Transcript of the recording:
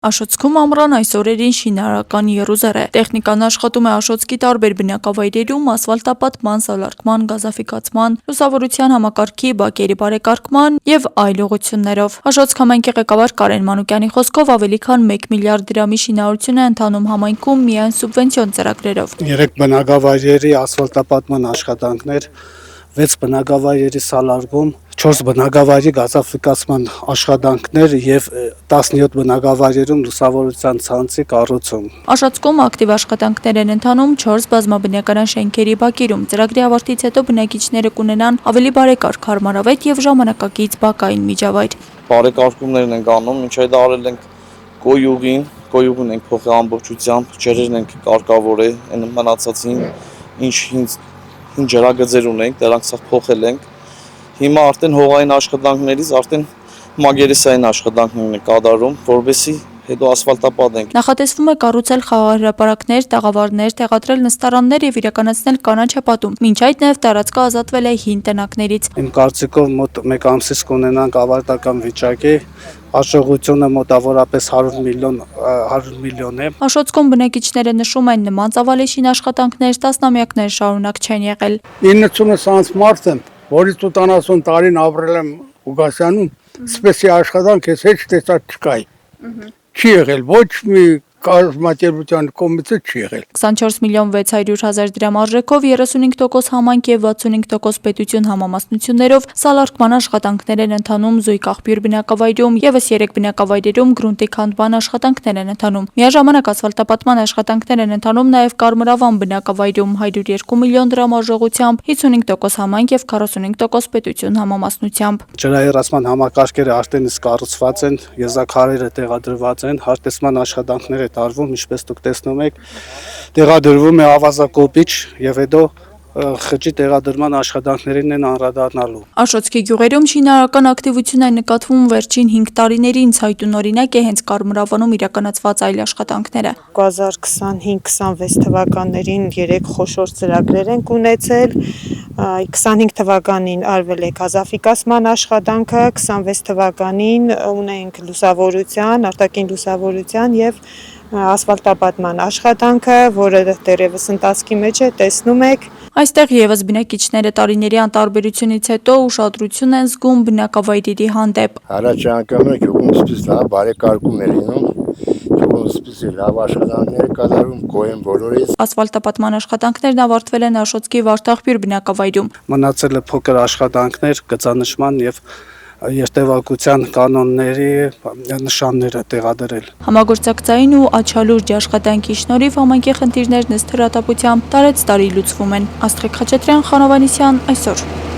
Աշոտսքում ամռան այս օրերին շինարարական եռուզեռ է։ Տեխնիկան աշխատում է Աշոտսկի տարբեր բնակավայրերում ասֆալտապատման, սալարկման, գազաֆիկացման, լուսավորության համակարգի, բակերի բարեկարգման եւ այլ ուղղություններով։ Աշոտսկ համայնքի ղեկավար Կարեն Մանուկյանի խոսքով ավելի քան 1 միլիարդ դրամի շինարարություն է ընթանում համայնքում միայն սուբվենցիոն ծրագրերով։ 3 բնակավայրերի ասֆալտապատման աշխատանքներ, 6 բնակավայրերի սալարկում, 4 բնակավայրի գազաֆիկացման աշխատանքներ եւ 17 բնակավայրերում լուսավորության ցանցի կառուցում։ Աշոտսկում ակտիվ աշխատանքներ են ընթանում 4 բազմաբնակարան շենքերի բակերում։ Ծրագրի ավարտից հետո բնակիչները կունենան ավելի բարեկարգ, հարմարավետ եւ ժամանակակից բակային միջավայր։ Բարեկարգումներն ենք անում, ինչ այդ արել ենք կոյուղին ենք փոխել ամբողջությամբ, ջրերն ենք կարգավորել, այն մնացածին ինչ ջրագծեր ունենք, դրանք սա փոխել ենք։ Հիմա արդեն հողային աշխատանքներից արդեն մագերեսային աշխատանքներն են կատարում, որովհետեւ հետո ասֆալտապատ ենք։ Նախատեսվում է կառուցել խաղահրապարակներ, տաղավարներ, տեղադրել նստարաններ եւ իրականացնել կանաչապատում։ Մինչ այդ նաեւ տարածքը ազատվել է հին տնակներից։ Իմ կարծիքով մոտ 1 ամսից կունենանք ավարտական վիճակի, հաջողությունը մոտավորապես 100 միլիոն է։ Աշոտսկում բնակիչները նշում են նման ծավալեշին աշխատանքներ տասնամյակներ շարունակ չեն եղել։ 90 սանց մարդ եմ, որից 80 տարին ապրել եմ Ուգասյանում, սպեսի աշխատանք ես հեչ տեսած չկայի։ Չի եղել, ոչ մի կազմակերպության կողմից չի եղել։ 24 միլիոն 600 հազար դրամ արժեքով 35% համայնք եւ 65% պետություն համամասնություններով սալարկման աշխատանքներ են ընթանում Զույգ աղբյուր բնակավայրում, եւս 3 բնակավայրերում գրունտի քանդման աշխատանքներ են ընթանում։ Միաժամանակ ասֆալտապատման աշխատանքներ են ընթանում նաեւ Կարմրավան բնակավայրում 102 միլիոն դրամ արժողությամբ 55% համայնք եւ 45% պետություն համամասնությամբ։ Ջրահեռացման համակարգերը արդեն իսկ կառուցված են, եզակարերը տեղադրված են, հարթեցման աշխատանքները տարվում, ինչպես դուք տեսնում եք, տեղադրվում է ավազակոպիչ եւ հետո խճի տեղադրման աշխատանքներին են անդրադառնալու։ Աշոտսկի գյուղերում շինարարական ակտիվություն է նկատվում վերջին 5 տարիներին, ցայտունօրինակ է հենց Կարմրավանում իրականացված այլ աշխատանքները։ 2025-26 թվականներին 3 խոշոր ծրագրեր ենք ունեցել, 25 թվականին արվել է գազաֆիկացման աշխատանքը, 26 թվականին ունենք լուսավորության, արտաքին լուսավորության եւ ասֆալտապատման աշխատանքը, որը դեռևս ընթացքի մեջ է, տեսնում եք։ Այստեղ եւս բնակիչները տարիների անտարբերությունից հետո ուշադրություն են զգում բնակավայրերի հանդեպ։ Առաջ անգամ գյուղում սպից լավ բարեկարգում է լինում, գյուղում սպից լավ աշխատանքներ կատարում, գոյեն բոլորից։ Ասֆալտապատման աշխատանքներն ավարտվել են Աշոտսկի Վարդաղբյուր բնակավայրում։ Մնացել է փոքր աշխատանքներ, գծանշման եւ երթևեկության կանոնների նշանները տեղադրել։ Համագործակցային ու աչալուրջ աշխատանքի շնորհիվ համայնքի խնդիրներն ըստ հրատապությամբ տարեց տարի լուծվում են։ Աստղիկ Խաչատրյան, Խանովանեսյան, այսօր։